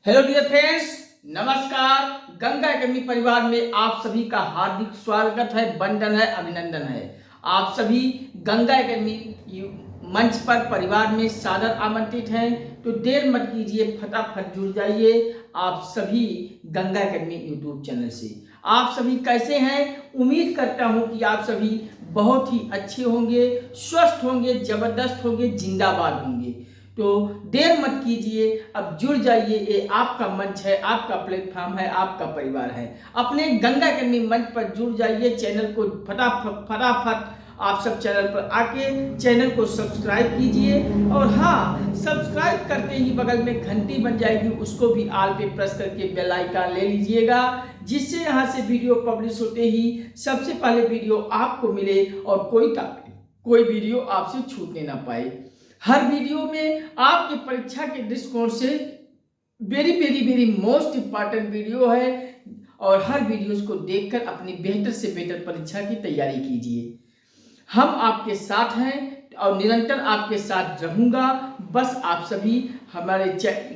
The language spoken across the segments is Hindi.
हेलो डियर फ्रेंड्स, नमस्कार। गंगा एकेडमी परिवार में आप सभी का हार्दिक स्वागत है, वंदन है, अभिनंदन है। आप सभी गंगा एकेडमी मंच पर परिवार में सादर आमंत्रित हैं। तो देर मत कीजिए, फटाफट जुड़ जाइए आप सभी गंगा एकेडमी यूट्यूब चैनल से। आप सभी कैसे हैं? उम्मीद करता हूं कि आप सभी बहुत ही अच्छे होंगे, स्वस्थ होंगे, जबरदस्त होंगे, जिंदाबाद होंगे। तो देर मत कीजिए, अब जुड़ जाइए। ये आपका मंच है, आपका प्लेटफॉर्म है, आपका परिवार है। अपने गंगा एकेडमी मंच पर जुड़ जाइए। चैनल को फटाफट फटाफट आप सब चैनल पर आके चैनल को सब्सक्राइब कीजिए। और हाँ, सब्सक्राइब करते ही बगल में घंटी बन जाएगी, उसको भी ऑल पे प्रेस करके बेल आइकन ले लीजिएगा, जिससे यहाँ से वीडियो पब्लिश होते ही सबसे पहले वीडियो आपको मिले और कोई वीडियो आपसे छूटने ना पाए। हर वीडियो में आपके परीक्षा के दृष्टिकोण से very very very most important video है, और हर वीडियोस को देखकर अपनी बेहतर से बेहतर परीक्षा की तैयारी कीजिए। हम आपके साथ हैं और निरंतर आपके साथ रहूंगा। बस आप सभी हमारे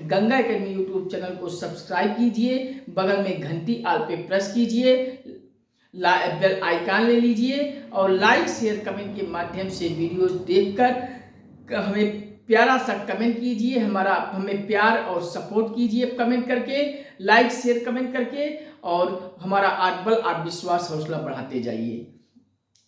गंगा एकेडमी यूट्यूब चैनल को सब्सक्राइब कीजिए, बगल में घंटी आल पे प्रेस कीजिए, बेल आइकन ले लीजिए और लाइक शेयर कमेंट के माध्यम से वीडियोस देखकर हमें प्यारा सा कमेंट कीजिए। हमें प्यार और सपोर्ट कीजिए कमेंट करके, लाइक शेयर कमेंट करके, और हमारा आत्मबल और विश्वास हौसला बढ़ाते जाइए।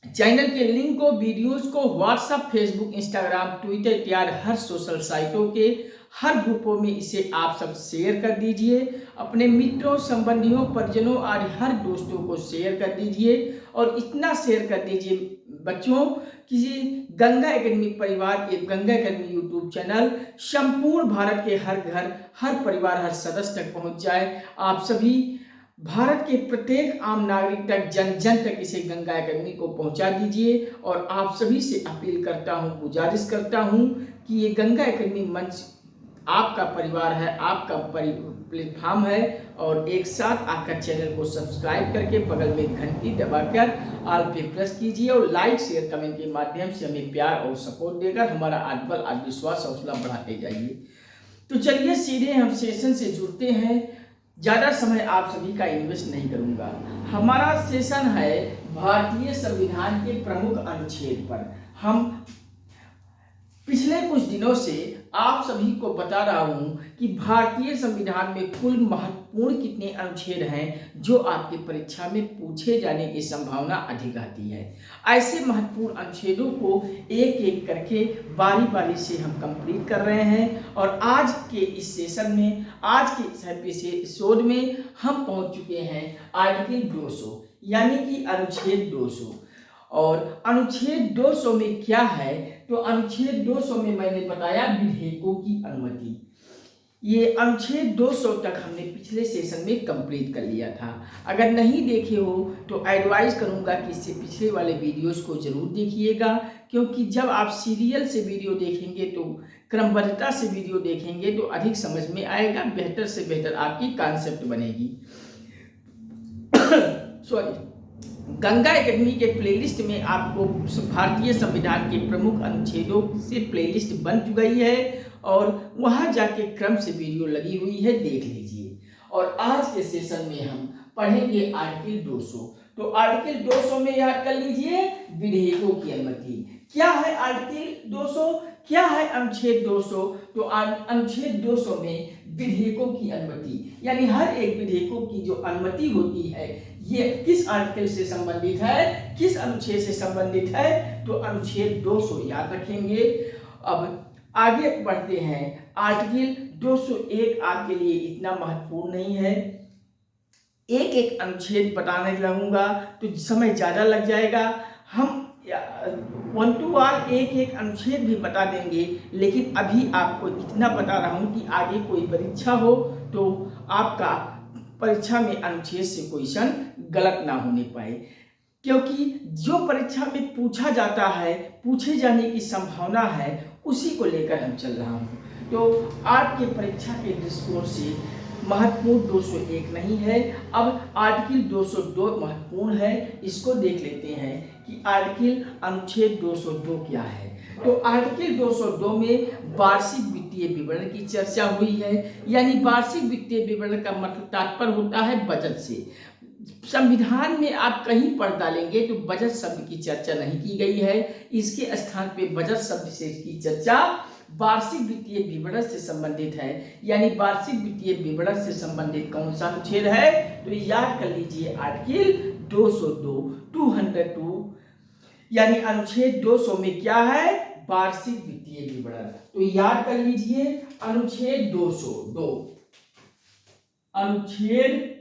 चैनल के लिंक को, वीडियोस को व्हाट्सएप, फेसबुक, इंस्टाग्राम, ट्विटर इत्यादि हर सोशल साइटों के हर ग्रुपों में इसे आप सब शेयर कर दीजिए। अपने मित्रों, संबंधियों, परिजनों और हर दोस्तों को शेयर कर दीजिए। और इतना शेयर कर दीजिए बच्चों कि गंगा एकेडमी परिवार, एक गंगा एकेडमी यूट्यूब चैनल संपूर्ण भारत के हर घर, हर परिवार, हर सदस्य तक पहुंच जाए। आप सभी भारत के प्रत्येक आम नागरिक तक, जन जन तक इसे गंगा एकेडमी को पहुंचा दीजिए। और आप सभी से अपील करता हूं, गुजारिश करता हूं कि ये गंगा एकेडमी मंच आपका परिवार है, आपका प्लेटफॉर्म है। और एक साथ आकर चैनल को सब्सक्राइब करके बगल में घंटी दबाकर ऑल पे प्रेस कीजिए और लाइक शेयर कमेंट के माध्यम से हमें प्यार और सपोर्ट देकर हमारा आत्मबल, आत्मविश्वास, हौसला बढ़ाते जाइए। तो चलिए सीधे हम सेशन से जुड़ते हैं। ज़्यादा समय आप सभी का इन्वेस्ट नहीं करूंगा। हमारा सेशन है भारतीय संविधान के प्रमुख अनुच्छेद पर। हम पिछले कुछ दिनों से आप सभी को बता रहा हूं कि भारतीय संविधान में कुल महत्वपूर्ण कितने अनुच्छेद हैं जो आपकी परीक्षा में पूछे जाने की संभावना अधिक आती है। ऐसे महत्वपूर्ण अनुच्छेदों को एक एक करके बारी बारी से हम कंप्लीट कर रहे हैं। और आज के इस सेशन में, आज के इस एपिसोड में हम पहुंच चुके हैं आर्टिकल 200 यानी कि अनुच्छेद 200। और अनुच्छेद 200 में क्या है? तो अनुच्छेद 200 में मैंने बताया विधेयकों की अनुमति। ये अनुच्छेद 200 तक हमने पिछले सेशन में कंप्लीट कर लिया था। अगर नहीं देखे हो तो एडवाइस करूंगा कि इससे पिछले वाले वीडियोस को जरूर देखिएगा, क्योंकि जब आप सीरियल से वीडियो देखेंगे तो क्रमबद्धता से वीडियो देखेंगे तो अधिक समझ में आएगा, बेहतर से बेहतर आपकी कॉन्सेप्ट बनेगी। सॉरी, गंगा एकेडमी के प्लेलिस्ट में आपको भारतीय संविधान के प्रमुख अनुच्छेदों से प्लेलिस्ट बन गई है और वहां जाके क्रम से वीडियो लगी हुई है, देख लीजिए। और आज के सेशन में हम पढ़ेंगे आर्टिकल 200। तो आर्टिकल 200 में याद कर लीजिए विधेयकों की अनुमति। क्या है आर्टिकल 200? क्या है अनुच्छेद 200? तो अनुच्छेद 200 में विधेयकों की अनुमति, यानी हर एक विधेयकों की जो अनुमति होती है ये किस आर्टिकल से संबंधित है, किस अनुच्छेद से संबंधित है? तो अनुच्छेद 200 याद रखेंगे। अब आगे बढ़ते हैं। आर्टिकल 201 आपके लिए इतना महत्वपूर्ण नहीं है, एक एक अनुच्छेद बताने लगूंगा तो समय ज्यादा लग जाएगा। हम 1 to all एक एक अनुच्छेद भी बता देंगे, लेकिन अभी आपको इतना बता रहा हूं कि आगे कोई परीक्षा हो तो आपका परीक्षा में अनुच्छेद से क्वेश्चन गलत ना होने पाए, क्योंकि जो परीक्षा में पूछा जाता है, पूछे जाने की संभावना है, उसी को लेकर हम चल रहा हूं। तो आपके परीक्षा के दृष्टिकोण से महत्वपूर्ण 201 नहीं है। अब आर्टिकल 202 महत्वपूर्ण है, इसको देख लेते हैं कि आर्टिकल अनुच्छेद 202 क्या है। तो आर्टिकल 202 में वार्षिक वित्तीय विवरण की चर्चा हुई है। यानी वार्षिक वित्तीय विवरण का मतलब तात्पर्य होता है बजट से। संविधान में आप कहीं पढ़ डालेंगे तो बजट शब्द की चर्चा नहीं की गई है, इसके स्थान पे बजट शब्द से की चर्चा वार्षिक वित्तीय विवरण से संबंधित है। यानी वार्षिक वित्तीय विवरण से संबंधित कौन सा अनुच्छेद है, तो याद कर लीजिए आर्टिकल 202 202, यानी अनुच्छेद 200 में क्या है, वार्षिक वित्तीय विवरण। तो याद कर लीजिए अनुच्छेद 202, अनुच्छेद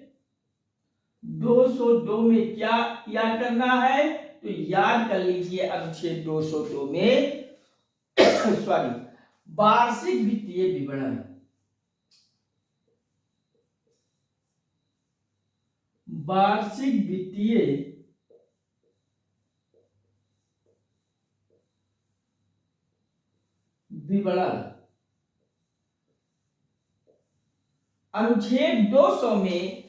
202 में क्या याद करना है, तो याद कर लीजिए अनुच्छेद 202 में सॉरी वार्षिक वित्तीय विवरण, वार्षिक वित्तीय विवरण। अनुच्छेद 200 में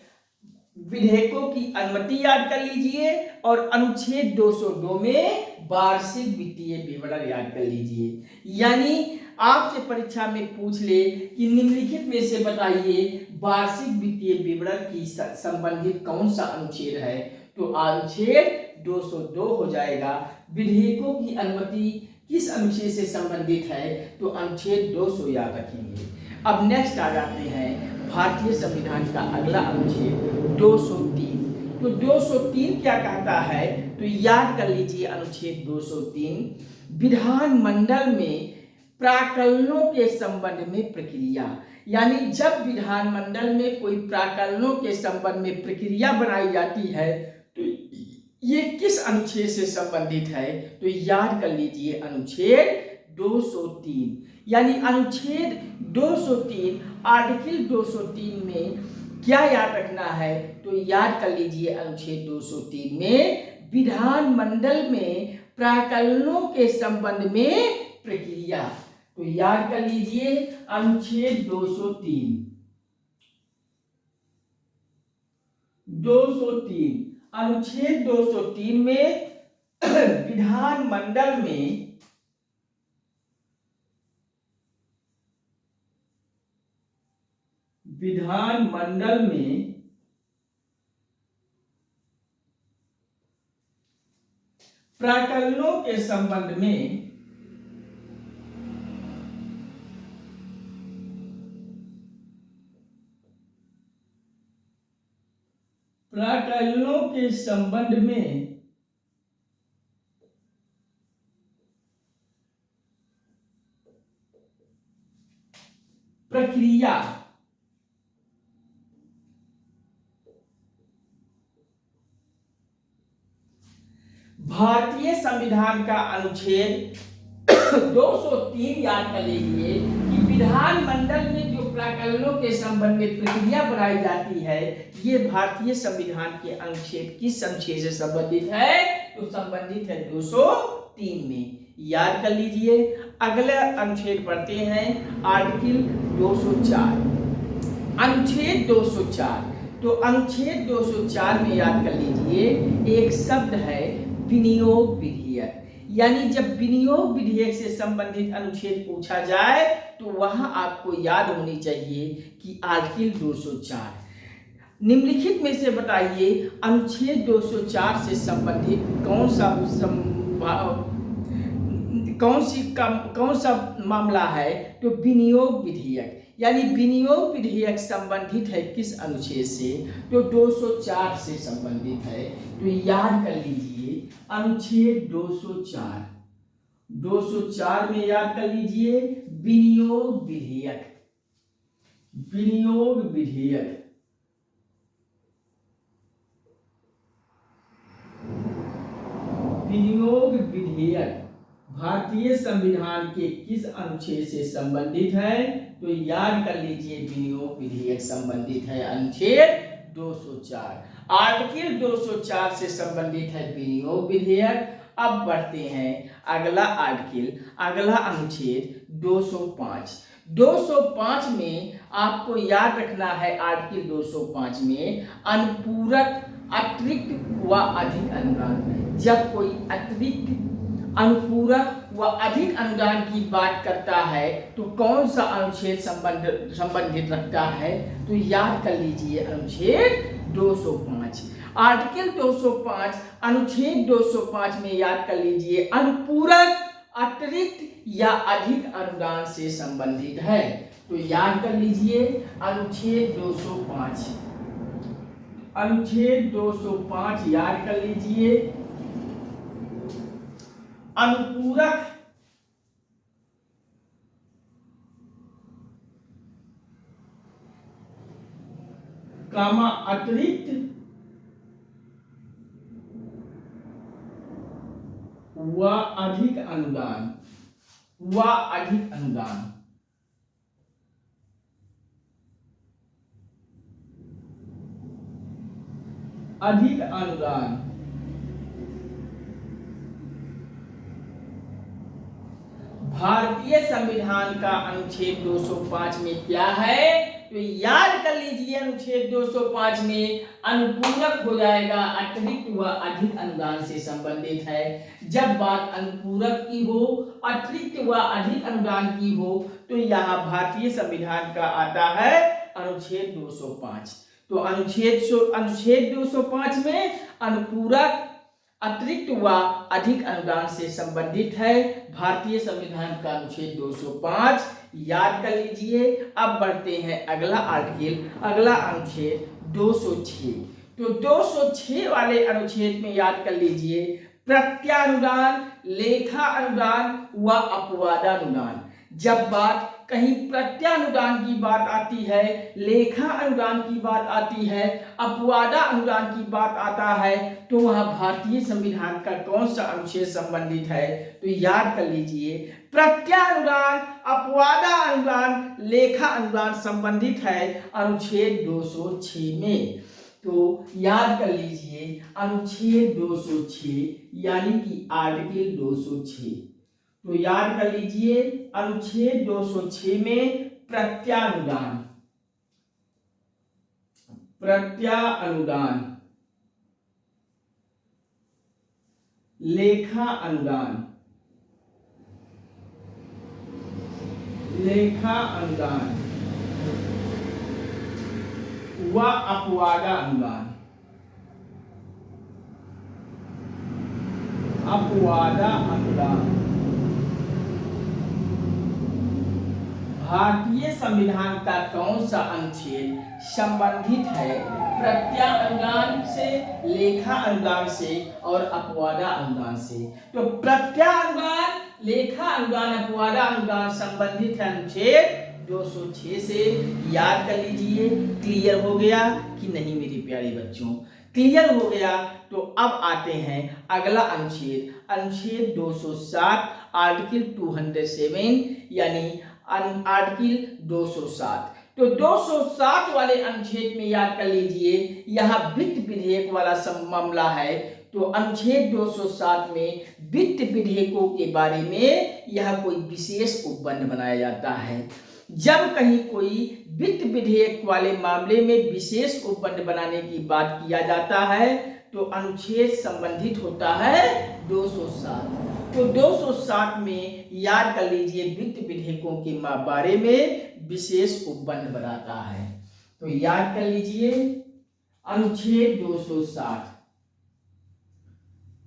विधेयकों की अनुमति याद कर लीजिए और अनुच्छेद 202 में वार्षिक वित्तीय विवरण याद कर लीजिए। यानी आपसे परीक्षा में पूछ ले कि निम्नलिखित में से बताइए वार्षिक वित्तीय विवरण की संबंधित कौन सा अनुच्छेद है, तो अनुच्छेद 202 हो जाएगा। विधेयकों की अनुमति किस अनुच्छेद से संबंधित है, तो अनुच्छेद 200 याद रखेंगे। अब नेक्स्ट आ जाते हैं भारतीय संविधान का अगला अनुच्छेद 203। तो 203 क्या कहता है, तो याद कर लीजिए अनुच्छेद 203 विधानमंडल में प्राकलनों के संबंध में प्रक्रिया। यानी जब विधानमंडल में कोई प्राकलनों के संबंध में प्रक्रिया बनाई जाती है तो ये किस अनुच्छेद से संबंधित है, तो याद कर लीजिए अनुच्छेद 203। यानी अनुच्छेद 203 आर्टिकल 203 में क्या याद रखना है, तो याद कर लीजिए अनुच्छेद 203 में विधानमंडल में प्राकलनों के संबंध में प्रक्रिया। तो याद कर लीजिए अनुच्छेद 203 अनुच्छेद 203 में विधानमंडल में प्राकलनों के संबंध में प्रक्रिया। भारतीय संविधान का अनुच्छेद 203 याद कर लीजिए कि विधानमंडल में जो प्राकलनों के संबंध में प्रक्रिया बनाई जाती है, ये भारतीय संविधान के अनुच्छेद किस अनुच्छेद से संबंधित है, तो संबंधित है 203 में। याद कर लीजिए। अगला अनुच्छेद पढ़ते हैं आर्टिकल 204, अनुच्छेद 204। तो अनुच्छेद 204 में याद कर लीजिए एक शब्द है विनियोग विधेयक। यानी जब विनियोग विधेयक से संबंधित अनुच्छेद पूछा जाए तो वहां आपको याद होनी चाहिए कि आर्टिकल 204। निम्नलिखित में से बताइए अनुच्छेद 204 से संबंधित कौन सा मामला है, तो विनियोग विधेयक। यानी विनियोग विधेयक संबंधित है किस अनुच्छेद से, तो 204 से संबंधित है। तो याद कर लीजिए अनुच्छेद 204 में याद कर लीजिए विनियोग विधेयक। विनियोग विधेयक भारतीय संविधान के किस अनुच्छेद से संबंधित है, तो याद कर लीजिए विनियोग विधेयक संबंधित है अनुच्छेद 204। आर्टिकल 204 से संबंधित है विनियोग विधेयक। अब बढ़ते हैं अगला अनुच्छेद 205 में आपको याद रखना है आर्टिकल 205 में अनुपूरक, अतिरिक्त व अधिक अनुदान। जब कोई अतिरिक्त, अनुपूरक व अधिक अनुदान की बात करता है तो कौन सा अनुच्छेद संबंधित रखता है? तो याद कर लीजिए अनुच्छेद 205। आर्टिकल 205 अनुच्छेद 205 में याद कर लीजिए अनुपूरक अतिरिक्त या अधिक अनुदान से संबंधित है। तो याद कर लीजिए अनुच्छेद 205, अनुच्छेद 205 याद कर लीजिए अनुपूरक कामा अतिरिक्त व अधिक अनुदान, व अधिक अनुदान, अधिक अनुदान भारतीय संविधान का अनुच्छेद 205 में क्या है? तो याद कर लीजिए अनुच्छेद 205 में अनुपूरक हो जाएगा अतिरिक्त व अधिक अनुदान से संबंधित है। जब बात अनुपूरक की हो, अतिरिक्त व अधिक अनुदान की हो तो यहाँ भारतीय संविधान का आता है अनुच्छेद 205। तो अनुच्छेद 205 में अनुपूरक अतिरिक्त व अधिक अनुदान से संबंधित है भारतीय संविधान का अनुच्छेद 205, याद कर लीजिए। अब बढ़ते हैं अगला आर्टिकल, अगला अनुच्छेद 206। तो 206 वाले अनुच्छेद में याद कर लीजिए प्रत्यानुदान, लेखा अनुदान व अपवादानुदान। जब बात कहीं प्रत्यानुदान की बात आती है, लेखा अनुदान की बात आती है, अपवादा अनुदान की बात आता है तो वह भारतीय संविधान का कौन सा अनुच्छेद संबंधित है? तो याद कर लीजिए प्रत्यानुदान, अपवादा अनुदान, लेखा अनुदान संबंधित है अनुच्छेद 206 में। तो याद कर लीजिए अनुच्छेद 206 यानी कि आर्टिकल 206। तो याद कर लीजिए अनुच्छेद 206 में प्रत्यानुदान, प्रत्यानुदान, लेखा अनुदान, लेखा अनुदान व अपवादा अनुदान, अपवादा अनुदान भारतीय संविधान का कौन सा अनुच्छेद संबंधित है प्रत्यानुदान से, लेखा अनुदान से और अपवादा अनुदान से? तो प्रत्यानुदान, लेखा अनुदान, अपवादा अनुदान संबंधित है अनुच्छेद 206 से। याद कर लीजिए। क्लियर हो गया कि नहीं मेरे प्यारे बच्चों? क्लियर हो गया। तो अब आते हैं अगला अनुच्छेद, अनुच्छेद 207 आर्टिकल 207 यानी आर्टिकल 207। तो 207 वाले अनुच्छेद में याद कर लीजिए यहाँ वित्त विधेयक वाला मामला है। तो अनुच्छेद 207 में वित्त विधेयकों के बारे में यह कोई विशेष उपबंध बनाया जाता है। जब कहीं कोई वित्त विधेयक वाले मामले में विशेष उपबंध बनाने की बात किया जाता है तो अनुच्छेद संबंधित होता है 207। तो 207 में याद कर लीजिए वित्त विधेयकों के बारे में विशेष उपबंध बनाता है। तो याद कर लीजिए अनुच्छेद 207,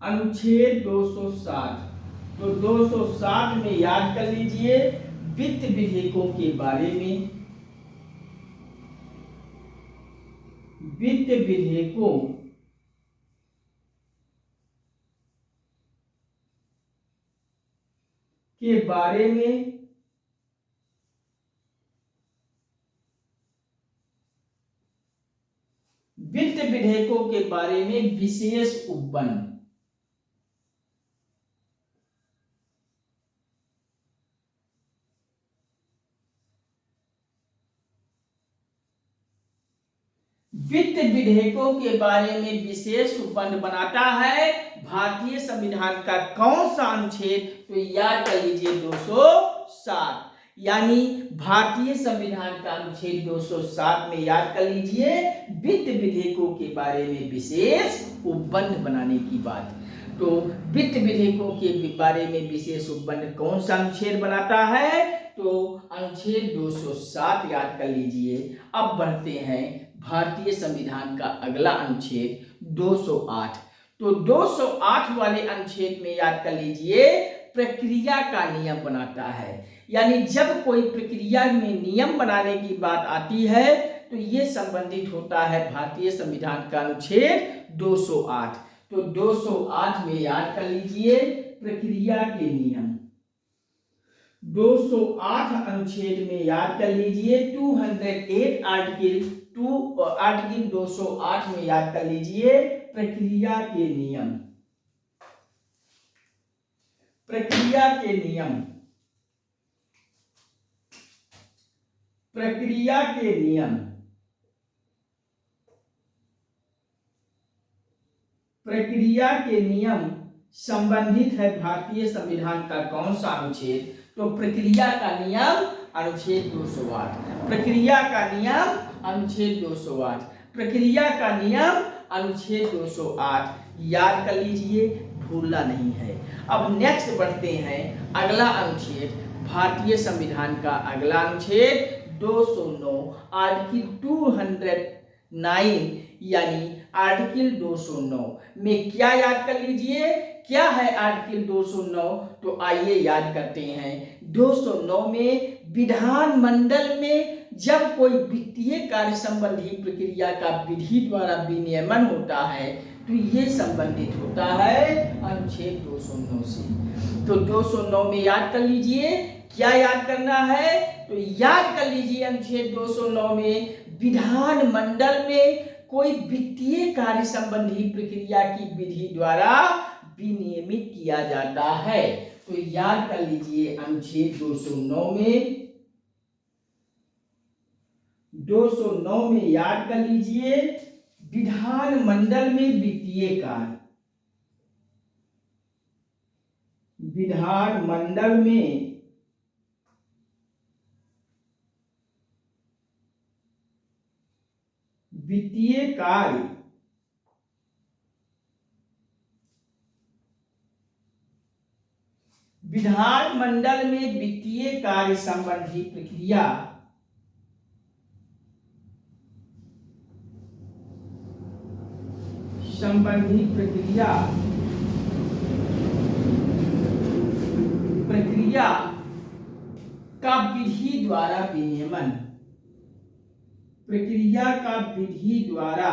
अनुच्छेद 207। तो 207 में याद कर लीजिए वित्त विधेयकों के बारे में, वित्त विधेयकों के बारे में वित्त विधेयकों के बारे में विशेष उपबंध, वित्त विधेयकों के बारे में विशेष उपबंध बनाता है भारतीय संविधान का कौन सा अनुच्छेद? तो याद कर लीजिए 207 यानी भारतीय संविधान का अनुच्छेद 207 में याद कर लीजिए वित्त विधेयकों के बारे में विशेष उपबंध बनाने की बात। तो वित्त विधेयकों के बारे में विशेष उपबंध कौन सा अनुच्छेद बनाता है? तो अनुच्छेद 207 याद कर लीजिए। अब बढ़ते हैं भारतीय संविधान का अगला अनुच्छेद 208। तो 208 वाले अनुच्छेद में याद कर लीजिए प्रक्रिया का नियम बनाता है। यानी जब कोई प्रक्रिया में नियम बनाने की बात आती है तो ये संबंधित होता है भारतीय संविधान का अनुच्छेद 208। तो 208 में याद कर लीजिए प्रक्रिया के नियम। 208 अनुच्छेद में याद कर लीजिए 208 आर्टिकल 208 में याद कर लीजिए प्रक्रिया के नियम। प्रक्रिया के नियम, प्रक्रिया के नियम, प्रक्रिया के नियम संबंधित है भारतीय संविधान का कौन सा अनुच्छेद? तो प्रक्रिया का नियम अनुच्छेद 208। प्रक्रिया का नियम अनुच्छेद 208। प्रक्रिया का नियम अनुच्छेद 208 याद कर लीजिए, भूलना नहीं है। अब नेक्स्ट बढ़ते हैं अगला अनुच्छेद, भारतीय संविधान का अगला अनुच्छेद 209 आर्टिकल 209 यानी आर्टिकल 209 में क्या याद कर लीजिए, क्या है आर्टिकल 209? तो आइए याद करते हैं। 209 में विधानमंडल में जब कोई वित्तीय कार्य संबंधी प्रक्रिया का विधि द्वारा विनियमन होता है तो ये संबंधित होता है अनुच्छेद 209 से। तो 209 में याद कर लीजिए, क्या याद करना है? तो याद कर लीजिए अनुच्छेद 209 में विधानमंडल में कोई वित्तीय कार्य संबंधी प्रक्रिया की विधि द्वारा विनियमित किया जाता है। तो याद कर लीजिए अनुच्छेद 209 में याद कर लीजिए विधानमंडल में वित्तीय कार्य, विधानमंडल में वित्तीय कार्य विधानमंडल में वित्तीय कार्य संबंधी प्रक्रिया का विधि द्वारा विनियमन, प्रक्रिया का विधि द्वारा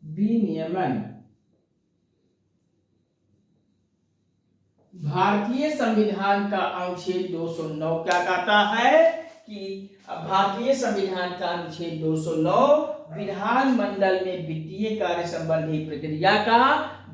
विनियमन भारतीय संविधान का अनुच्छेद 209 क्या कहता है कि भारतीय संविधान का अनुच्छेद 209 विधानमंडल में वित्तीय कार्य संबंधी प्रक्रिया का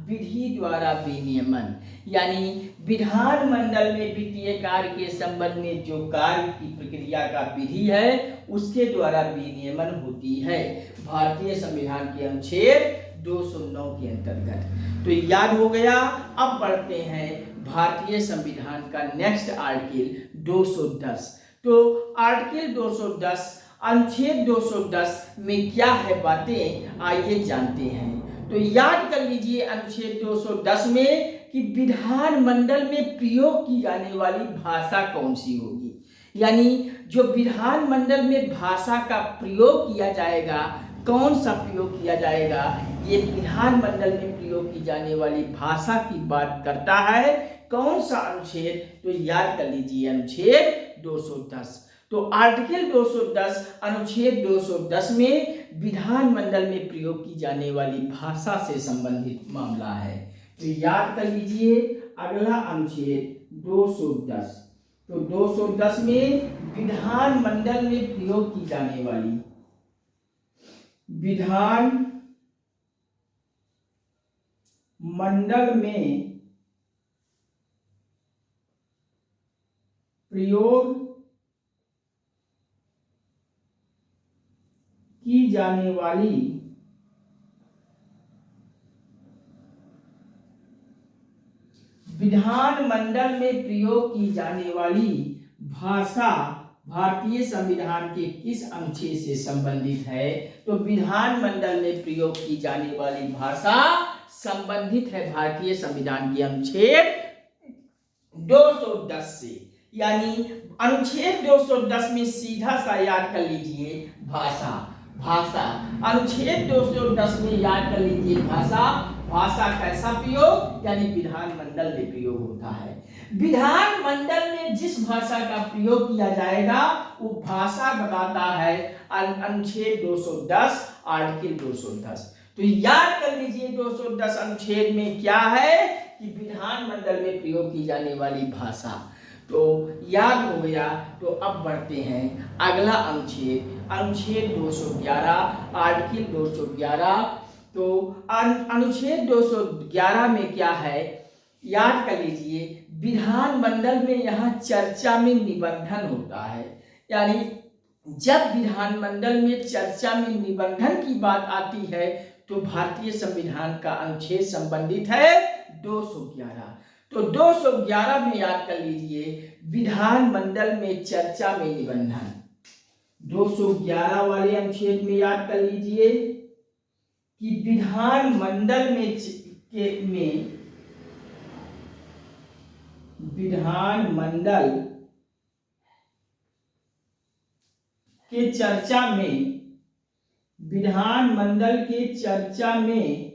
विधि द्वारा विनियमन, यानी विधानमंडल में वित्तीय कार्य के संबंध में जो कार्य की प्रक्रिया का विधि है उसके द्वारा विनियमन होती है भारतीय संविधान के अनुच्छेद 209 के अंतर्गत। तो याद हो गया। अब बढ़ते हैं भारतीय संविधान का नेक्स्ट आर्टिकल 210। तो आर्टिकल 210 अनुच्छेद 210 में क्या है बातें, आइए जानते हैं। तो याद कर लीजिए अनुच्छेद 210 में कि विधानमंडल में प्रयोग की जाने वाली भाषा कौन सी होगी, यानी जो विधानमंडल में भाषा का प्रयोग किया जाएगा, कौन सा प्रयोग किया जाएगा, ये विधानमंडल में प्रयोग की जाने वाली भाषा की बात करता है। कौन सा अनुच्छेद? तो याद कर लीजिए अनुच्छेद 210। तो आर्टिकल 210 अनुच्छेद 210 में विधानमंडल में प्रयोग की जाने वाली भाषा से संबंधित मामला है। तो याद कर लीजिए अगला अनुच्छेद 210। तो 210 में विधानमंडल में प्रयोग की जाने वाली, विधान मंडल में प्रयोग की जाने वाली विधानमंडल में प्रयोग की जाने वाली भाषा भारतीय संविधान के किस अनुच्छेद से संबंधित है? तो विधानमंडल में प्रयोग की जाने वाली भाषा संबंधित है भारतीय संविधान के अनुच्छेद 210 से। यानी अनुच्छेद 210 में सीधा सा याद कर लीजिए भाषा। भाषा अनुच्छेद 210 में याद कर लीजिए भाषा। भाषा कैसा प्रयोग? यानी विधानमंडल में प्रयोग होता है। विधानमंडल में जिस भाषा का प्रयोग किया जाएगा वो भाषा बताता है अनुच्छेद 210 आर्टिकल 210। तो याद कर लीजिए 210 अनुच्छेद में क्या है कि विधानमंडल में प्रयोग की जाने वाली भाषा। तो याद हो गया। तो अब बढ़ते हैं अगला अनुच्छेद, अनुच्छेद 211 आर्टिकल 211। तो अनुच्छेद 211 में क्या है याद कर लीजिए। विधानमंडल में यहाँ चर्चा में निबंधन होता है। यानी जब विधानमंडल में चर्चा में निबंधन की बात आती है तो भारतीय संविधान का अनुच्छेद संबंधित है 211। तो 211 में याद कर लीजिए विधानमंडल में चर्चा में निबंधन। 211 वाले अनुच्छेद में याद कर लीजिए कि विधानमंडल के चर्चा में विधानमंडल के चर्चा में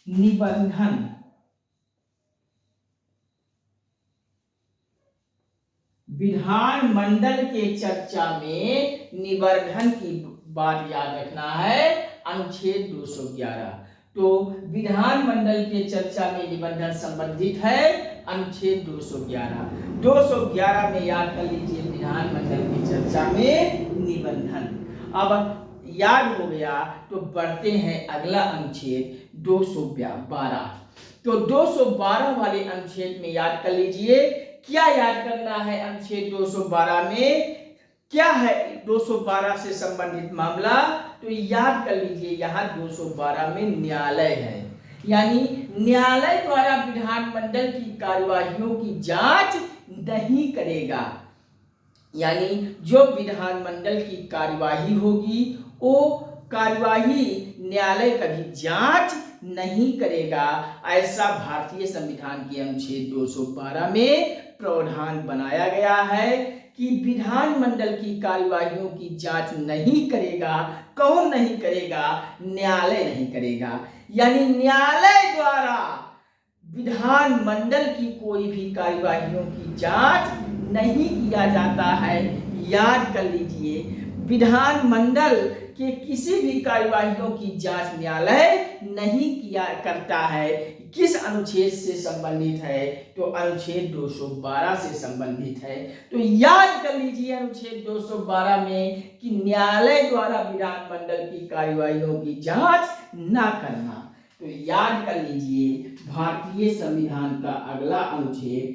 निबंधन। विधानमंडल के चर्चा में निबंधन की बात याद रखना है अनुच्छेद 211। तो विधानमंडल के चर्चा में निबंधन संबंधित है अनुच्छेद 211। 211 में याद कर लीजिए विधानमंडल की चर्चा में निबंधन। अब याद हो गया तो बढ़ते हैं अगला अनुच्छेद 212। तो 212 वाले अनुच्छेद में याद कर लीजिए क्या याद करना है अनुच्छेद 212 में क्या है 212 से संबंधित मामला। तो याद कर लीजिए यहाँ 212 में न्यायालय है। यानी न्यायालय द्वारा विधानमंडल की कार्यवाहियों की जांच नहीं करेगा। यानी जो विधानमंडल की कार्यवाही होगी वो कार्यवाही न्यायालय कभी जांच नहीं करेगा। ऐसा भारतीय संविधान के अनुच्छेद 212 में प्रावधान बनाया गया है कि विधानमंडल की कार्यवाहियों की जांच नहीं करेगा। कौन नहीं करेगा? न्यायालय नहीं करेगा। यानी न्यायालय द्वारा विधानमंडल की कोई भी कार्यवाहियों की जांच नहीं किया जाता है। याद कर लीजिए विधानमंडल के किसी भी कार्यवाहियों की जांच न्यायालय नहीं किया करता है। किस अनुच्छेद से संबंधित है? तो अनुच्छेद 212 से संबंधित है। तो याद कर लीजिए अनुच्छेद 212 में कि न्यायालय द्वारा विधानमंडल की कार्यवाहियों की जांच ना करना। तो याद कर लीजिए भारतीय संविधान का अगला अनुच्छेद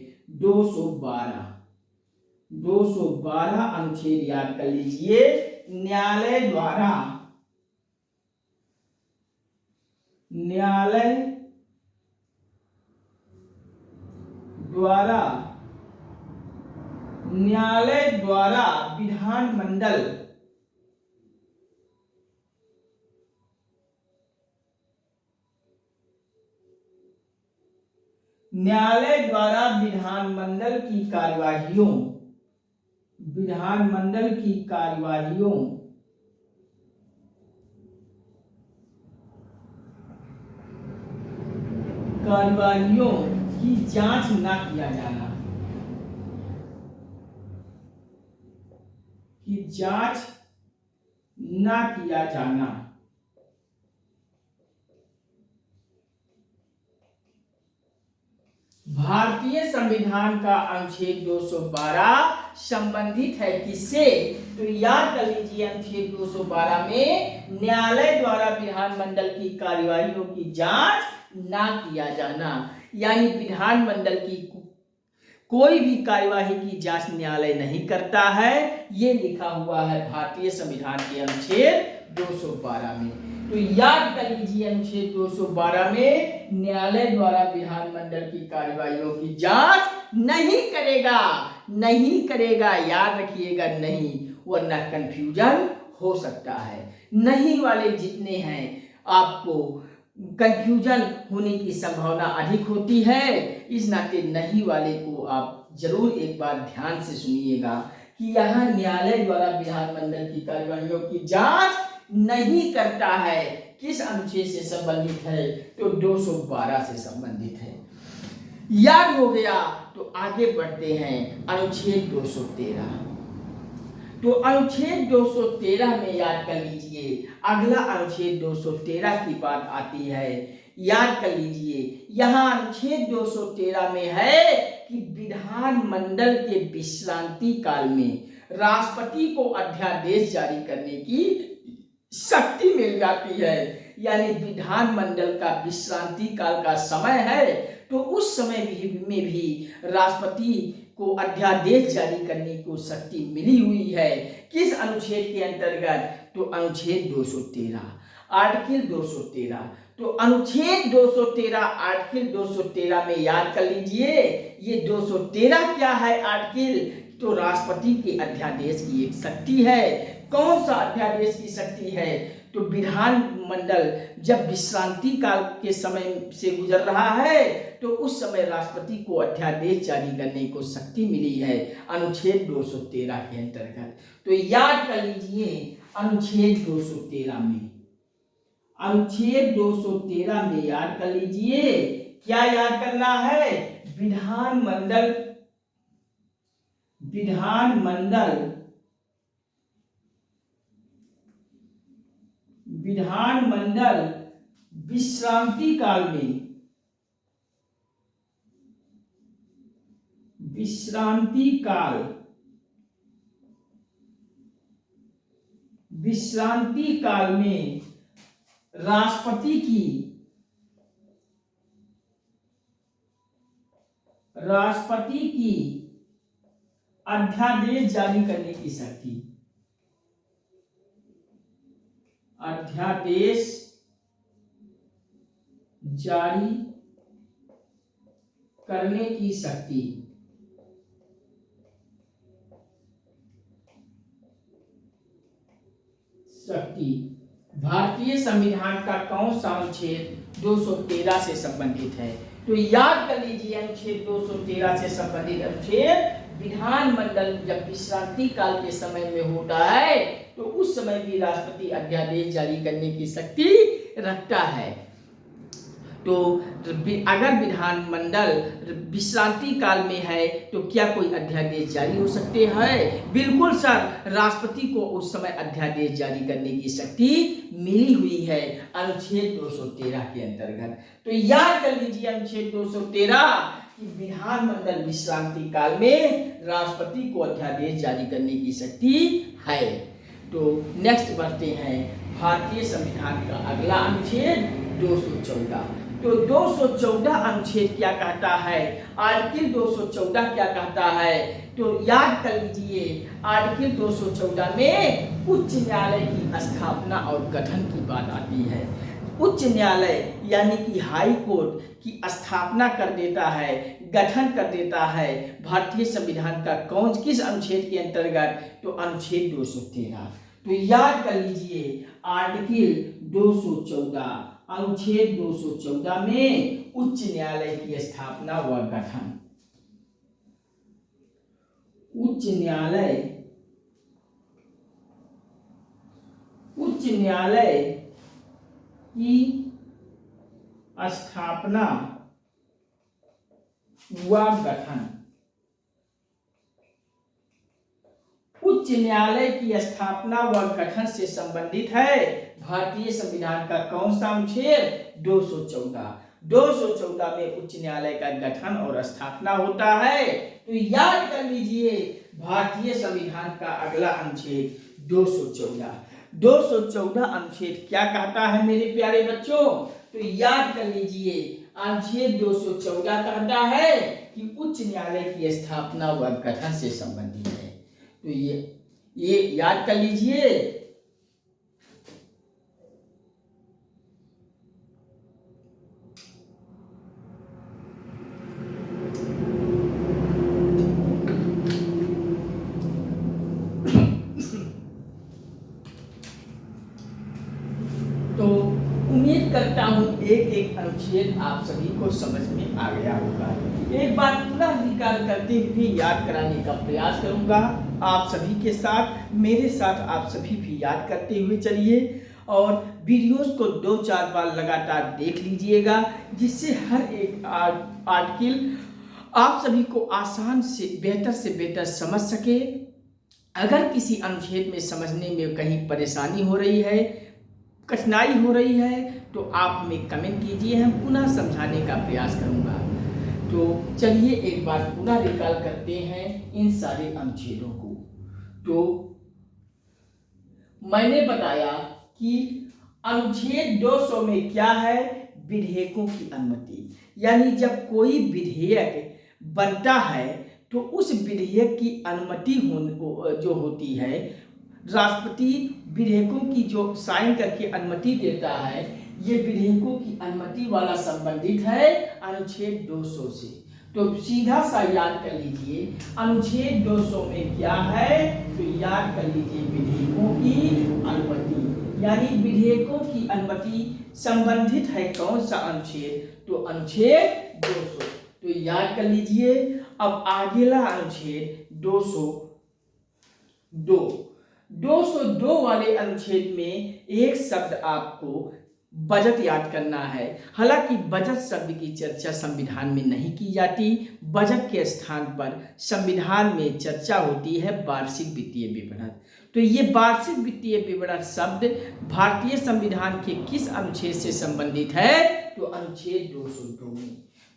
212 अनुच्छेद याद कर लीजिए न्यायालय द्वारा विधानमंडल की कार्यवाहियों की जांच ना किया जाना। भारतीय संविधान का अनुच्छेद 212 संबंधित है किससे? तो याद कर लीजिए अनुच्छेद 212 में न्यायालय द्वारा विधानमंडल की कार्यवाहियों की जांच ना किया जाना। यानी विधानमंडल की कोई भी कार्यवाही की जांच न्यायालय नहीं करता है। ये लिखा हुआ है भारतीय संविधान के अनुच्छेद 212 में। तो याद कर लीजिए अनुच्छेद 212 में न्यायालय द्वारा विधानमंडल की कार्यवाहियों की जांच नहीं करेगा, याद रखिएगा, नहीं, वरना कंफ्यूजन हो सकता है। नहीं वाले जितने हैं आपको कंफ्यूजन होने की संभावना अधिक होती है, इस नाते नहीं वाले को आप जरूर एक बार ध्यान से सुनिएगा कि यहाँ न्यायालय द्वारा विधानमंडल की कार्यवाहियों की जांच नहीं करता है। किस अनुच्छेद से संबंधित है? तो 212 से संबंधित है। याद हो गया, तो आगे बढ़ते हैं अनुच्छेद 213। तो अनुच्छेद 213 में याद कर लीजिए, अगला अनुच्छेद 213 की बात आती है। याद कर लीजिए, यहाँ अनुच्छेद 213 में है कि विधानमंडल के विश्रांति काल में राष्ट्रपति को अध्यादेश जारी करने की शक्ति मिल जाती है। यानी विधानमंडल का विश्रांति काल का समय है, तो उस समय में भी राष्ट्रपति को अध्यादेश जारी करने को शक्ति मिली हुई है। किस अनुच्छेद के अंतर्गत? तो अनुच्छेद 213, आर्टिकल 213। तो अनुच्छेद 213 आर्टिकल 213 में याद कर लीजिए, ये 213 क्या है आर्टिकल? तो राष्ट्रपति के अध्यादेश की एक शक्ति है। कौन सा अध्यादेश की शक्ति है? तो विधानमंडल जब विश्रांति काल के समय से गुजर रहा है, तो उस समय राष्ट्रपति को अध्यादेश जारी करने को शक्ति मिली है अनुच्छेद 213 के अंतर्गत। तो याद कर लीजिए, अनुच्छेद 213 में, अनुच्छेद 213 में याद कर लीजिए, क्या याद करना है? विधानमंडल विश्रांति काल में, विश्रांति काल में राष्ट्रपति की अध्यादेश जारी करने की शक्ति, अध्यादेश जारी करने की शक्ति। भारतीय संविधान का कौन सा अनुच्छेद 213 से संबंधित है? तो याद कर लीजिए, अनुच्छेद 213 से संबंधित अनुच्छेद विधानमंडल जब विश्रांति काल के समय में होता है, तो उस समय भी राष्ट्रपति अध्यादेश जारी करने की शक्ति रखता है। तो अगर विधानमंडल विश्रांति काल में है, तो क्या कोई अध्यादेश जारी हो सकते हैं? बिल्कुल सर, राष्ट्रपति को उस समय अध्यादेश जारी करने की शक्ति मिली हुई है अनुच्छेद 213 के अंतर्गत। तो याद कर लीजिए अनुच्छेद 213 कि विधानमंडल विश्रांति काल में राष्ट्रपति को अध्यादेश जारी करने की शक्ति है। तो नेक्स्ट बढ़ते हैं भारतीय संविधान का अगला अनुच्छेद 214। तो 214 अनुच्छेद क्या कहता है? आर्टिकल 214 क्या कहता है? तो याद कर लीजिए, आर्टिकल 214 में उच्च न्यायालय की स्थापना और गठन की बात आती है। उच्च न्यायालय यानी कि हाई कोर्ट की स्थापना कर देता है, गठन कर देता है भारतीय संविधान का किस अनुच्छेद के अंतर्गत? तो अनुच्छेद 213। तो याद कर लीजिए, आर्टिकल 214 अनुच्छेद 214 में उच्च न्यायालय की स्थापना व गठन, उच्च न्यायालय की स्थापना व गठन। उच्च न्यायालय की स्थापना व गठन से संबंधित है भारतीय संविधान का कौन सा अनुच्छेद? 214। 214 में उच्च न्यायालय का गठन और स्थापना होता है। तो याद कर लीजिए, भारतीय संविधान का अगला अनुच्छेद 214। 214 अनुच्छेद क्या कहता है मेरे प्यारे बच्चों? तो याद कर लीजिए, अनुच्छेद 214 कहता है कि उच्च न्यायालय की स्थापना व गठन से संबंधित है। तो ये याद कर लीजिए, अनुच्छेद आप सभी को समझ में आ गया होगा। एक बार पुनः रिकॉल करते हुए याद कराने का प्रयास करूंगा आप सभी के साथ, मेरे साथ आप सभी भी याद करते हुए चलिए और वीडियोस को 2-4 बार लगातार देख लीजिएगा, जिससे हर एक आर्टिकल आप सभी को आसान से बेहतर समझ सके। अगर किसी अनुच्छेद में समझने में कहीं परेशानी हो रही है, कठिनाई हो रही है, तो आप हमें कमेंट कीजिए, हम पुनः समझाने का प्रयास करूंगा। तो चलिए एक बार पुनः रिकॉल करते हैं इन सारे अनुच्छेदों को। तो मैंने बताया कि अनुच्छेद 200 में क्या है, विधेयकों की अनुमति, यानी जब कोई विधेयक बनता है तो उस विधेयक की अनुमति जो होती है, राष्ट्रपति विधेयकों की जो साइन करके अनुमति देता है, ये विधेयकों की अनुमति वाला संबंधित है अनुच्छेद 200 से। तो सीधा सा याद कर लीजिए अनुच्छेद 200 में क्या है, तो याद कर लीजिए विधेयकों की अनुमति, यानी विधेयकों की अनुमति संबंधित है कौन सा अनुच्छेद, तो अनुच्छेद 200। तो याद कर लीजिए। अब अगला अनुच्छेद 202 वाले अनुच्छेद में एक शब्द आपको बजट याद करना है। हालांकि बजट शब्द की चर्चा संविधान में नहीं की जाती, बजट के स्थान पर संविधान में चर्चा होती है वार्षिक वित्तीय विवरण। तो ये वार्षिक वित्तीय विवरण शब्द भारतीय संविधान के किस अनुच्छेद से संबंधित है, तो अनुच्छेद 202 में।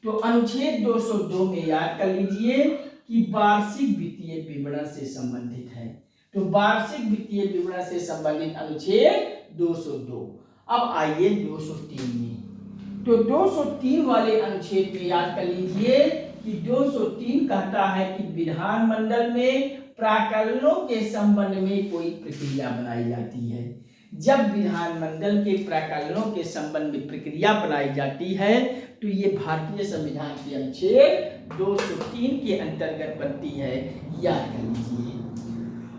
तो अनुच्छेद 202 में याद कर लीजिए कि वार्षिक वित्तीय विवरण से संबंधित है। तो वार्षिक वित्तीय विवरण से संबंधित अनुच्छेद 202। अब आइए 203 में। तो 203 वाले अनुच्छेद में याद कर लीजिए कि 203 कहता है कि विधानमंडल में प्राक्कलनों के संबंध में कोई प्रक्रिया बनाई जाती है। जब विधानमंडल के प्राक्कलनों के संबंध में प्रक्रिया बनाई जाती है तो ये भारतीय संविधान के अनुच्छेद 203 के अंतर्गत बनती है, याद कर लीजिए।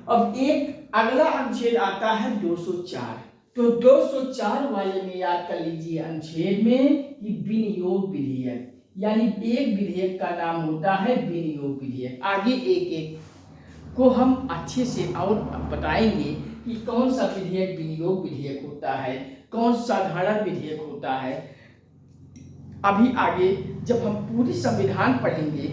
अब एक अगला अनुच्छेद आता है 204। तो 204 वाले में याद कर लीजिए अनुच्छेद में कि विनियोग विधेयक, यानी एक विधेयक का नाम होता है विनियोग विधेयक। आगे एक एक को हम अच्छे से और बताएंगे कि कौन सा विधेयक विनियोग विधेयक होता है, कौन साधारण विधेयक होता है। अभी आगे जब हम पूरी संविधान पढ़ेंगे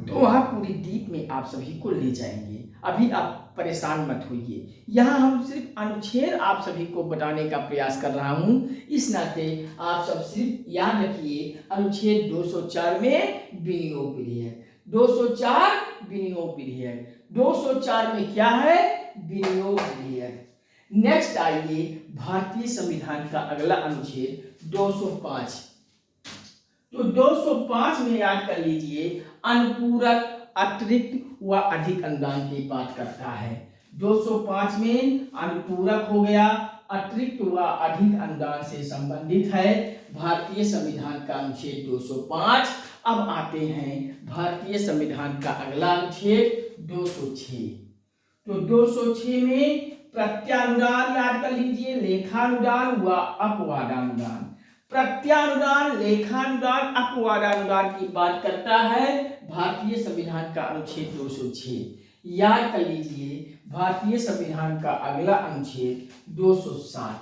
तो वहां पूरी डीप में आप सभी को ले जाएंगे। अभी आप परेशान मत होइए, यहाँ हम सिर्फ अनुच्छेद आप सभी को बताने का प्रयास कर रहा हूँ, इस नाते आप सब सिर्फ याद रखिए अनुच्छेद 204 में विनियोग विधेयक, 204 विनियोग विधेयक, 204 में क्या है, विनियोग विधेयक। नेक्स्ट आइए भारतीय संविधान का अगला अनुच्छेद 205। तो 205 में याद कर लीजिए अनुपूरक, अतिरिक्त व अधिक अनुदान की बात करता है। 205 में अनुपूरक हो गया, अतिरिक्त व अधिक अनुदान से संबंधित है भारतीय संविधान का अनुच्छेद 205। अब आते हैं भारतीय संविधान का अगला अनुच्छेद 206। तो 206 में प्रत्यानुदान याद कर लीजिए, लेखानुदान व अपवादानुदान। प्रत्यानुदान, लेखानुदान, अपवादानुदान की बात करता है भारतीय संविधान का अनुच्छेद 206। याद कर लीजिए भारतीय संविधान का अगला अनुच्छेद 207।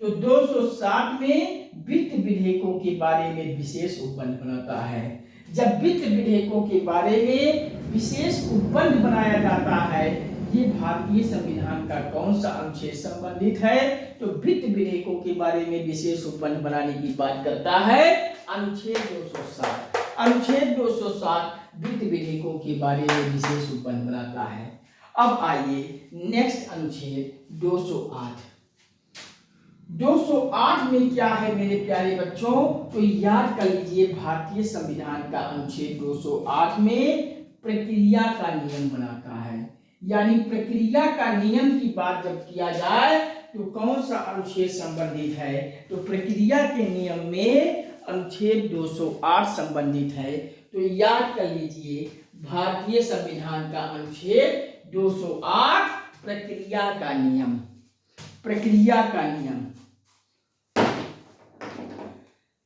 तो 207 में वित्त विधेयकों के बारे में विशेष उपबंध बनाता है। जब वित्त विधेयकों के बारे में विशेष उपबंध बनाया जाता है, ये भारतीय संविधान का कौन सा अनुच्छेद संबंधित है, तो वित्त विधेयकों के बारे में विशेष उपबंध बनाने की बात करता है अनुच्छेद 207। अनुच्छेद 207 वित्त विधेयकों के बारे में विशेष उपबंध बनाता है। अब आइए नेक्स्ट अनुच्छेद 208। 208 में क्या है मेरे प्यारे बच्चों, तो याद कर लीजिए भारतीय संविधान का अनुच्छेद 208 में प्रक्रिया का नियम बनाता है। यानी प्रक्रिया का नियम की बात जब किया जाए तो कौन सा अनुच्छेद संबंधित है, तो प्रक्रिया के नियम में अनुच्छेद 208 संबंधित है। तो याद कर लीजिए भारतीय संविधान का अनुच्छेद 208 प्रक्रिया का नियम, प्रक्रिया का नियम।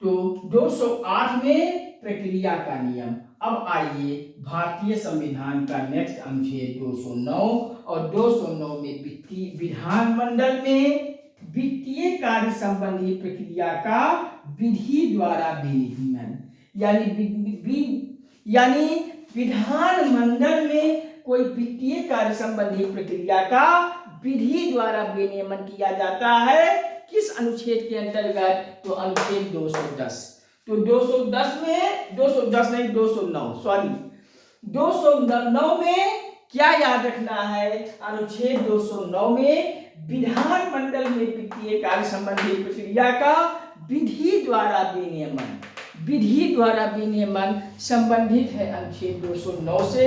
तो 208 में प्रक्रिया का नियम। अब आइए भारतीय संविधान का नेक्स्ट अनुच्छेद 209 और 209 में विधानमंडल में वित्तीय कार्य संबंधी प्रक्रिया का विधि द्वारा विनियमन, यानी विधानमंडल में कोई वित्तीय कार्य संबंधी प्रक्रिया का विधि द्वारा विनियमन किया जाता है। किस अनुच्छेद के अंतर्गत? तो अनुच्छेद 210। तो 209 में क्या याद रखना है? अनुच्छेद 209 में विधानमंडल में वित्तीय कार्य संबंधी प्रक्रिया का विधि द्वारा विनियमन संबंधित है अनुच्छेद 209 से।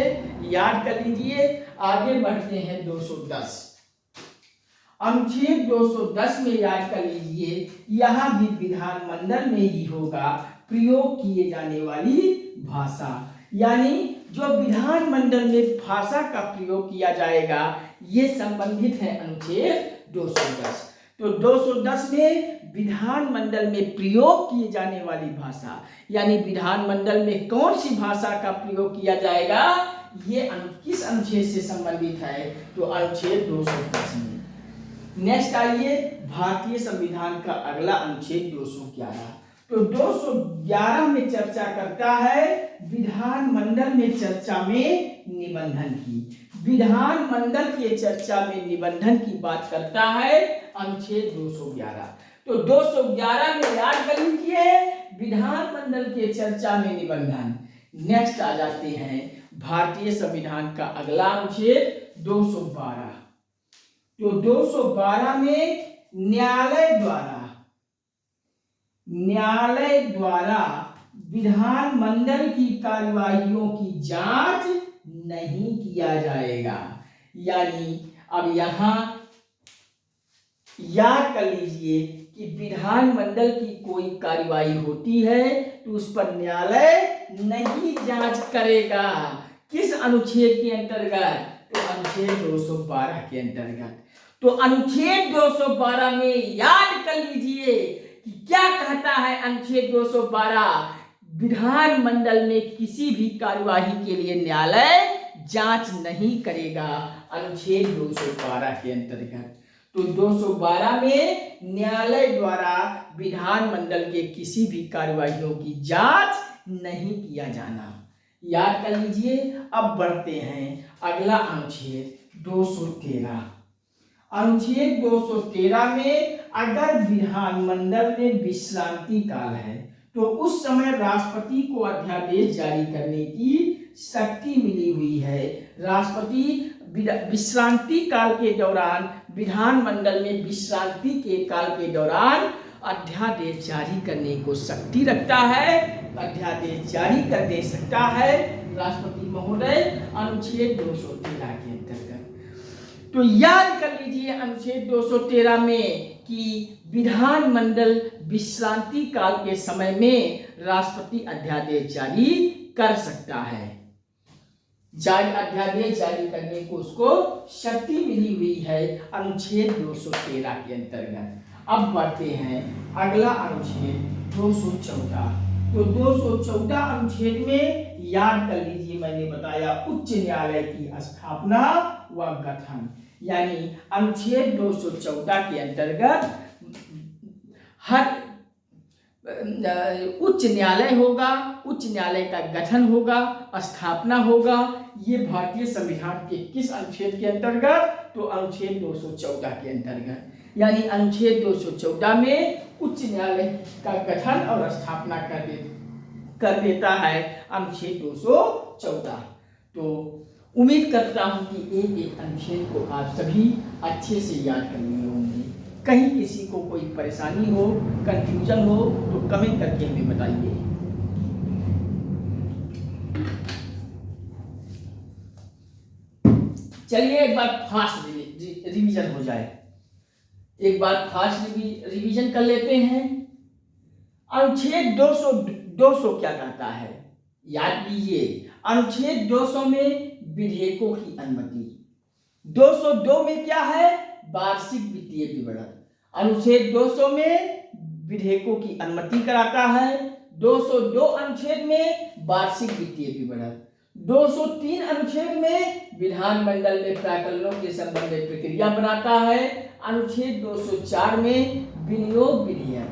याद कर लीजिए। आगे बढ़ते हैं 210। अनुच्छेद 210 में याद कर लीजिए, यहां भी विधानमंडल में ही होगा प्रयोग किए जाने वाली भाषा, यानी जो विधानमंडल में भाषा का प्रयोग किया जाएगा ये संबंधित है अनुच्छेद 210। तो 210 में विधानमंडल में प्रयोग किए जाने वाली भाषा, यानी विधानमंडल में कौन सी भाषा का प्रयोग किया जाएगा, ये किस अनुच्छेद से संबंधित है? तो अनुच्छेद 210 में। नेक्स्ट आइए भारतीय संविधान का अगला अनुच्छेद 211। तो 211 में चर्चा करता है विधानमंडल में चर्चा में निबंधन की। विधानमंडल के चर्चा में निबंधन की बात करता है अनुच्छेद 211। तो 211 में याद कर लीजिए विधानमंडल के चर्चा में निबंधन। नेक्स्ट आ जाते हैं भारतीय संविधान का अगला अनुच्छेद 212। तो 212 में न्यायालय द्वारा विधानमंडल की कार्यवाहियों की जांच नहीं किया जाएगा, यानी अब यहां याद कर लीजिए कि विधानमंडल की कोई कार्यवाही होती है तो उस पर न्यायालय नहीं जांच करेगा। किस अनुच्छेद के अंतर्गत? तो अनुच्छेद 212 के अंतर्गत। तो अनुच्छेद 212 में याद कर लीजिए कि क्या कहता है अनुच्छेद 212? विधानमंडल में किसी भी कार्यवाही के लिए न्यायालय जांच नहीं करेगा, अनुच्छेद 212 के अंतर्गत। तो 212 में न्यायालय द्वारा विधानमंडल के किसी भी कार्यवाहियों की जांच नहीं किया जाना। याद कर लीजिए। अब बढ़ते हैं अगला अनुच्छेद 213। अनुच्छेद 213 में अगर विधानमंडल में विश्रांति काल है तो उस समय राष्ट्रपति को अध्यादेश जारी करने की शक्ति मिली हुई है। राष्ट्रपति विश्रांति काल के दौरान, विधानमंडल में विश्रांति के काल के दौरान अध्यादेश जारी करने को शक्ति रखता है, अध्यादेश जारी कर दे सकता है राष्ट्रपति महोदय अनुच्छेद 213 के अंतर्गत। तो याद कर लीजिए अनुच्छेद 213 में कि विधानमंडल विश्रांति काल के समय में राष्ट्रपति अध्यादेश जारी कर सकता है। अध्यादेश जारी करने को उसको शक्ति मिली हुई है अनुच्छेद 213 के अंतर्गत। अब बढ़ते हैं अगला अनुच्छेद 214। तो 214 अनुच्छेद में याद कर लीजिए, मैंने बताया उच्च न्यायालय की स्थापना व गठन, यानी अनुच्छेद 214 के अंतर्गत हर उच्च न्यायालय होगा, उच्च न्यायालय का गठन होगा, स्थापना होगा। ये भारतीय संविधान के किस अनुच्छेद के अंतर्गत? तो अनुच्छेद 214 के अंतर्गत। यानी अनुच्छेद 214 में उच्च न्यायालय का गठन और स्थापना कर देता है अनुच्छेद 214। तो उम्मीद करता हूं कि एक अनुच्छेद को आप सभी अच्छे से याद कर लिए होंगे। कहीं किसी को कोई परेशानी हो, कंफ्यूजन हो तो कमेंट करके हमें बताइए। चलिए एक बार फास्ट रिवीजन हो जाए। एक बार फास्ट रिवीजन कर लेते हैं। अनुच्छेद 200 क्या कहता है? याद कीजिए, अनुच्छेद 200 में विधेयकों की अनुमति। 202 में क्या है? वार्षिक वित्तीय विवरण। अनुच्छेद 200 में विधेयकों की अनुमति कराता है। 202 अनुच्छेद में वार्षिक वित्तीय विवरण, 203 अनुच्छेद में विधानमंडल में प्राकलनों के संबंध में प्रक्रिया बनाता है। अनुच्छेद 204 में विनियोग विधेयक,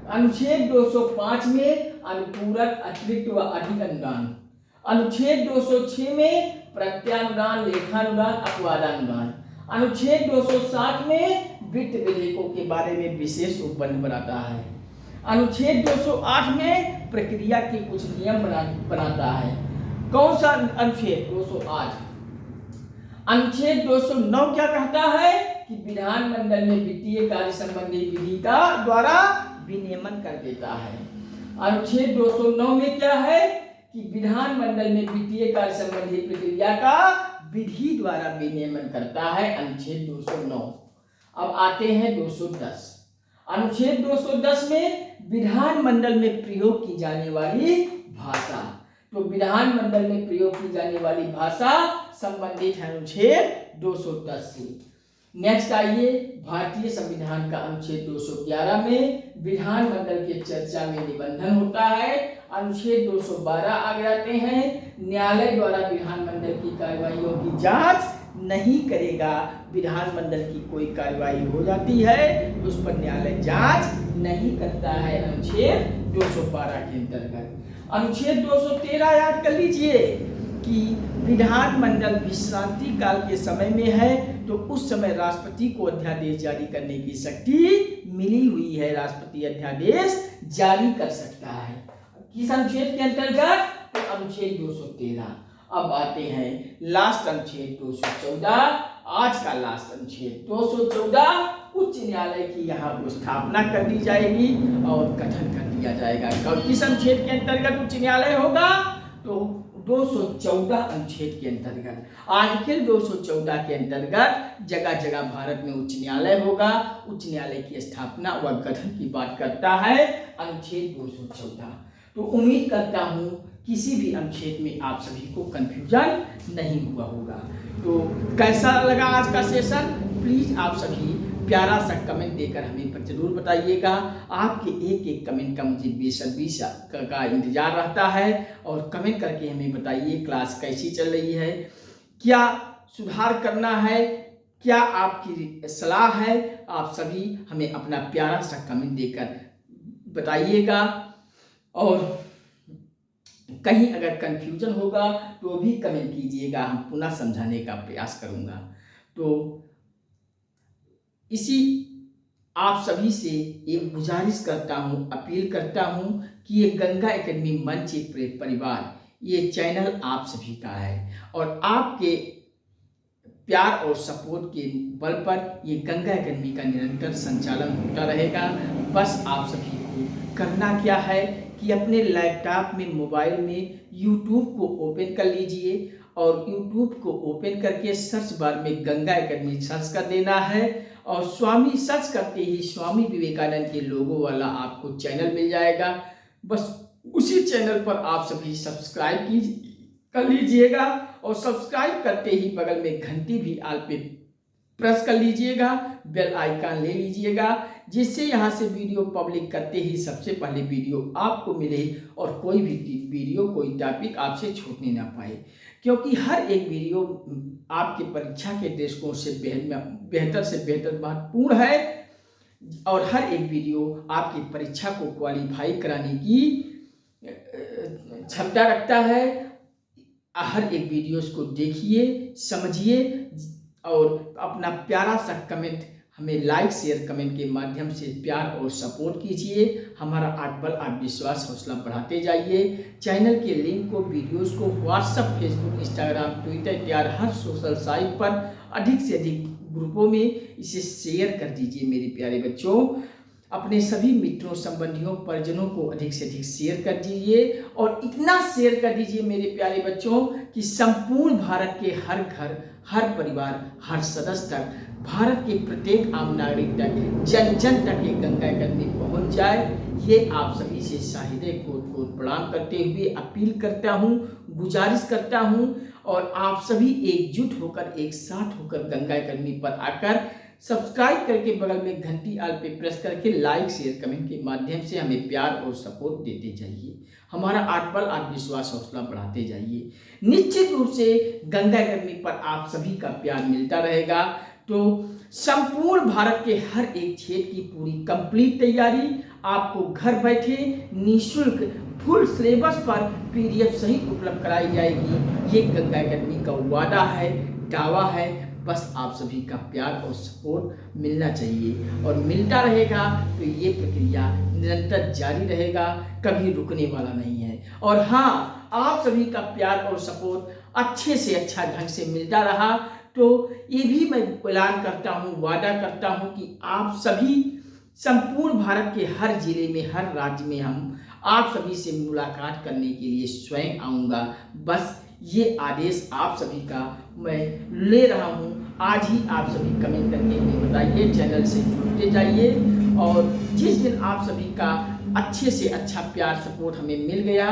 अनुच्छेद 205 में अनुपूरक अतिरिक्त व अधिक अनुदान, अनुच्छेद 206 में प्रत्यानुदान, लेखानुदान, अपवादानुदान, अनुच्छेद 207 में वित्त विधेयकों के बारे में विशेष उपबंध बनाता है। अनुच्छेद 208 में प्रक्रिया के कुछ नियम बनाता है। कौन सा अनुच्छेद? 208। अनुच्छेद 209 क्या कहता है कि विधानमंडल में वित्तीय कार्य संबंधी विधि का द्वारा विनियमन कर देता है। अनुच्छेद 209 में क्या है कि विधानमंडल में वित्तीय कार्य संबंधी प्रक्रिया का विधि द्वारा विनियमन करता है। अनुच्छेद 209। अब आते हैं 210। अनुच्छेद 210 में विधानमंडल में प्रयोग की जाने वाली भाषा। तो विधानमंडल में प्रयोग की जाने वाली भाषा संबंधित है अनुच्छेद 210 से। नेक्स्ट आइए, भारतीय संविधान का अनुच्छेद 211 में विधानमंडल के चर्चा में निबंधन होता है। अनुच्छेद 212 आ जाते हैं, न्यायालय द्वारा विधानमंडल की कार्यवाहियों की जांच नहीं करेगा। विधानमंडल की कोई कार्यवाही हो जाती है तो उस पर न्यायालय जांच नहीं करता है, अनुच्छेद 212 के अंतर्गत। अनुच्छेद 213 याद कर लीजिए कि विधानमंडल विश्रांति काल के समय में है तो उस समय राष्ट्रपति को अध्यादेश जारी करने की शक्ति मिली हुई है। राष्ट्रपति अध्यादेश जारी कर सकता है किस अनुच्छेद के अंतर्गत? तो अनुच्छेद 213। अब आते हैं लास्ट अनुच्छेद 214, आज का लास्ट अनुच्छेद 214। उच्च न्यायालय की यहाँ स्थापना कर दी जाएगी और गठन कर दिया जाएगा। किस अनुच्छेद के अंतर्गत उच्च न्यायालय होगा? तो 214 अनुच्छेद के अंतर्गत। आर्टिकल 214 के अंतर्गत जगह जगह भारत में उच्च न्यायालय होगा। उच्च न्यायालय की स्थापना व गठन की बात करता है अनुच्छेद 214। तो उम्मीद करता हूँ किसी भी अनुच्छेद में आप सभी को कंफ्यूजन नहीं हुआ होगा। तो कैसा लगा आज का सेशन? प्लीज आप सभी प्यारा सा कमेंट देकर हमें पर जरूर बताइएगा। आपके एक एक कमेंट का मुझे बेसब्री का इंतजार रहता है और कमेंट करके हमें बताइए क्लास कैसी चल रही है, क्या सुधार करना है, क्या आपकी सलाह है। आप सभी हमें अपना प्यारा सा कमेंट देकर बताइएगा और कहीं अगर कंफ्यूजन होगा तो भी कमेंट कीजिएगा, हम पुनः समझाने का प्रयास करूँगा। तो इसी आप सभी से एक गुजारिश करता हूँ, अपील करता हूँ कि ये गंगा एकेडमी मंच परिवार, ये चैनल आप सभी का है और आपके प्यार और सपोर्ट के बल पर ये गंगा एकेडमी का निरंतर संचालन होता रहेगा। बस आप सभी को करना क्या है कि अपने लैपटॉप में, मोबाइल में YouTube को ओपन कर लीजिए और YouTube को ओपन करके सर्च बार में गंगा एकेडमी सर्च कर देना है और स्वामी सर्च करते ही स्वामी विवेकानंद के लोगो वाला आपको चैनल मिल जाएगा। बस उसी चैनल पर आप सभी सब्सक्राइब कर लीजिएगा और सब्सक्राइब करते ही बगल में घंटी भी आल पे प्रेस कर लीजिएगा, बेल आइकन ले लीजिएगा, जिससे यहाँ से वीडियो पब्लिक करते ही सबसे पहले वीडियो आपको मिले और कोई भी वीडियो, कोई टॉपिक आपसे छूटने ना पाए। क्योंकि हर एक वीडियो आपके परीक्षा के दृष्टिकोण से बेहतर से बेहतर महत्वपूर्ण है और हर एक वीडियो आपकी परीक्षा को क्वालिफाई कराने की क्षमता रखता है। हर एक वीडियोस को देखिए, समझिए और अपना प्यारा सा कमेंट हमें लाइक शेयर कमेंट के माध्यम से प्यार और सपोर्ट कीजिए। हमारा आत्मबल, आत्मविश्वास, हौसला बढ़ाते जाइए। चैनल के लिंक को, वीडियोस को व्हाट्सएप, फेसबुक, इंस्टाग्राम, ट्विटर इत्यादि हर सोशल साइट पर अधिक से अधिक ग्रुपों में इसे शेयर कर दीजिए मेरे प्यारे बच्चों। अपने सभी मित्रों, संबंधियों, परिजनों को अधिक से अधिक शेयर कर दीजिए और इतना शेयर कर दीजिए मेरे प्यारे बच्चों कि संपूर्ण भारत के हर घर, हर परिवार, हर सदस्य तक, भारत के प्रत्येक आम नागरिक तक, जन जन तक ये गंगा एकेडमी पहुंच जाए। ये आप सभी से साहिदे को प्रणाम करते हुए अपील करता हूँ, गुजारिश करता हूँ और आप सभी एकजुट होकर, एक साथ होकर गंगा एकेडमी पर आकर सब्सक्राइब करके बगल में घंटी आल पे प्रेस करके लाइक शेयर कमेंट के माध्यम से हमें प्यार और सपोर्ट देते जाइए। हमारा आत्मबल आत्मविश्वास हौसला बढ़ाते जाइए। निश्चित रूप से गंगा अकेडमी पर आप सभी का प्यार मिलता रहेगा। तो संपूर्ण भारत के हर एक क्षेत्र की पूरी कंप्लीट तैयारी आपको घर बैठे निःशुल्क फुल सिलेबस पर पीडीएफ सहित उपलब्ध कराई जाएगी। ये गंगा अकेडमी का वादा है, दावा है। बस आप सभी का प्यार और सपोर्ट मिलना चाहिए और मिलता रहेगा तो ये प्रक्रिया निरंतर जारी रहेगा, कभी रुकने वाला नहीं है। और हाँ, आप सभी का प्यार और सपोर्ट अच्छे से अच्छा ढंग से मिलता रहा तो ये भी मैं ऐलान करता हूँ, वादा करता हूँ कि आप सभी संपूर्ण भारत के हर जिले में, हर राज्य में हम आप सभी से मुलाकात करने के लिए स्वयं आऊँगा। बस ये आदेश आप सभी का मैं ले रहा हूँ। आज ही आप सभी कमेंट करके हमें बताइए, चैनल से जुड़ते जाइए और जिस दिन आप सभी का अच्छे से अच्छा प्यार सपोर्ट हमें मिल गया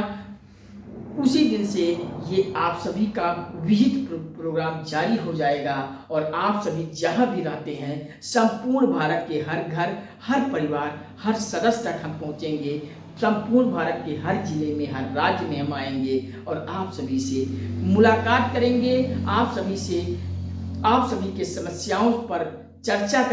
उसी दिन से ये आप सभी का विहित प्रोग्राम जारी हो जाएगा और आप सभी जहां भी रहते हैं संपूर्ण भारत के हर घर, हर परिवार, हर सदस्य तक हम पहुंचेंगे। संपूर्ण भारत के हर जिले में, हर राज्य में हम आएंगे और आप सभी से मुलाकात करेंगे। आप सभी के समस्याओं पर चर्चा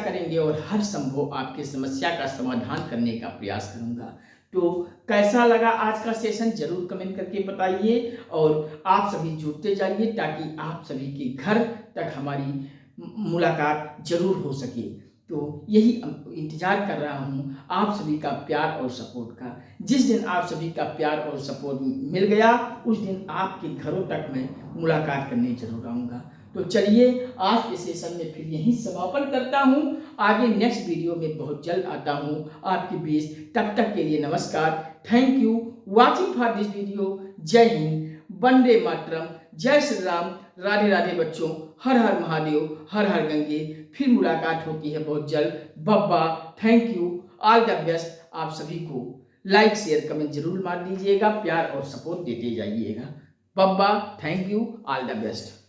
करेंगे और हर संभव आपके समस्या का समाधान करने का प्रयास करूंगा। तो कैसा लगा आज का सेशन जरूर कमेंट करके बताइए और आप सभी जुड़ते जाइए ताकि आप सभी के घर तक हमारी मुलाकात जरूर हो सके। तो यही इंतजार कर रहा हूँ आप सभी का प्यार और सपोर्ट का। जिस दिन आप सभी का प्यार और सपोर्ट मिल गया उस दिन आपके घरों तक मैं मुलाकात करने जरूर आऊँगा। तो चलिए आज के सेशन में फिर यहीं समापन करता हूँ। आगे नेक्स्ट वीडियो में बहुत जल्द आता हूँ आपके बीच। तब तक के लिए नमस्कार। Thank you watching for this video. जय हिंद, वंदे मातरम, जय श्री राम, राधे राधे बच्चों, हर हर महादेव, हर हर गंगे। फिर मुलाकात होती है बहुत जल्द। बब्बा, thank you, all the best. आप सभी को लाइक शेयर कमेंट जरूर मार दीजिएगा, प्यार और सपोर्ट देते जाइएगा। बब्बा, thank you, all the best.